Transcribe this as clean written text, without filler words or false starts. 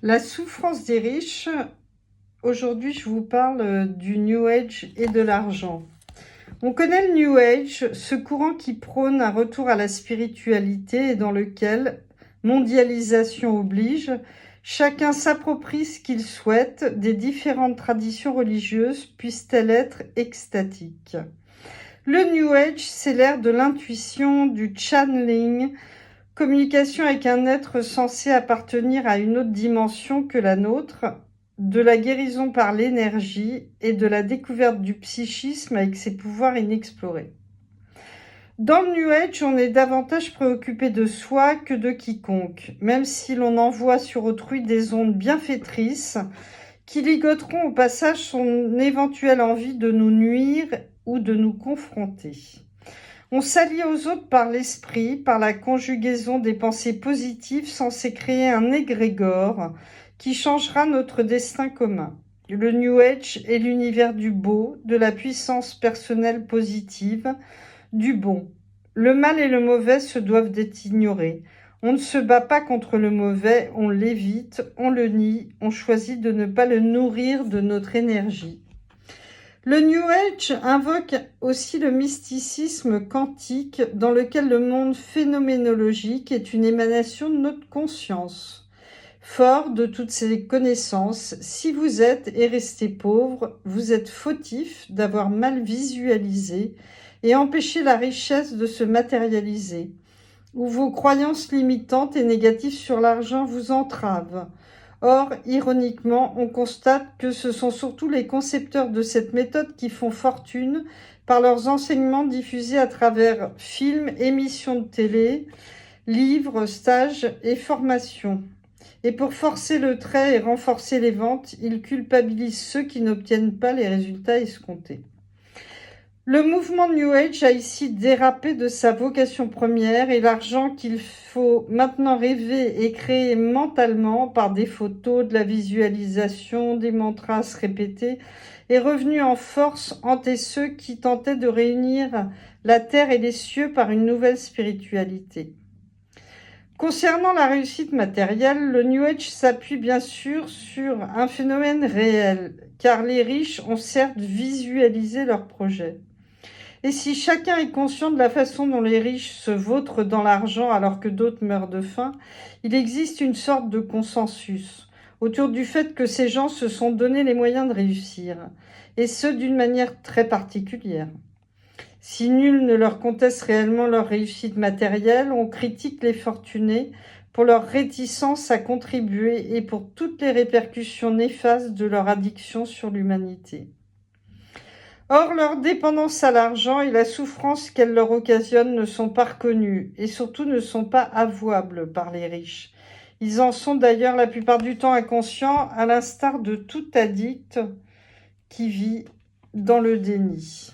La souffrance des riches. Aujourd'hui, je vous parle du New Age et de l'argent. On connaît le New Age, ce courant qui prône un retour à la spiritualité et dans lequel, mondialisation oblige, chacun s'approprie ce qu'il souhaite des différentes traditions religieuses, puissent-elles être extatiques. Le New Age, c'est l'ère de l'intuition, du channeling, communication avec un être censé appartenir à une autre dimension que la nôtre, de la guérison par l'énergie et de la découverte du psychisme avec ses pouvoirs inexplorés. Dans le New Age, on est davantage préoccupé de soi que de quiconque, même si l'on envoie sur autrui des ondes bienfaitrices qui ligoteront au passage son éventuelle envie de nous nuire ou de nous confronter. On s'allie aux autres par l'esprit, par la conjugaison des pensées positives censées créer un égrégore qui changera notre destin commun. Le New Age est l'univers du beau, de la puissance personnelle positive, du bon. Le mal et le mauvais se doivent d'être ignorés. On ne se bat pas contre le mauvais, on l'évite, on le nie, on choisit de ne pas le nourrir de notre énergie. Le New Age invoque aussi le mysticisme quantique dans lequel le monde phénoménologique est une émanation de notre conscience. Fort de toutes ces connaissances, si vous êtes et restez pauvre, vous êtes fautif d'avoir mal visualisé et empêché la richesse de se matérialiser, ou vos croyances limitantes et négatives sur l'argent vous entravent. Or, ironiquement, on constate que ce sont surtout les concepteurs de cette méthode qui font fortune par leurs enseignements diffusés à travers films, émissions de télé, livres, stages et formations. Et pour forcer le trait et renforcer les ventes, ils culpabilisent ceux qui n'obtiennent pas les résultats escomptés. Le mouvement New Age a ici dérapé de sa vocation première et l'argent qu'il faut maintenant rêver et créer mentalement par des photos, de la visualisation, des mantras répétés est revenu en force hanter ceux qui tentaient de réunir la terre et les cieux par une nouvelle spiritualité. Concernant la réussite matérielle, le New Age s'appuie bien sûr sur un phénomène réel, car les riches ont certes visualisé leurs projets. Et si chacun est conscient de la façon dont les riches se vautrent dans l'argent alors que d'autres meurent de faim, il existe une sorte de consensus autour du fait que ces gens se sont donné les moyens de réussir, et ce d'une manière très particulière. Si nul ne leur conteste réellement leur réussite matérielle, on critique les fortunés pour leur réticence à contribuer et pour toutes les répercussions néfastes de leur addiction sur l'humanité. Or, leur dépendance à l'argent et la souffrance qu'elle leur occasionne ne sont pas reconnues et surtout ne sont pas avouables par les riches. Ils en sont d'ailleurs la plupart du temps inconscients, à l'instar de tout addict qui vit dans le déni.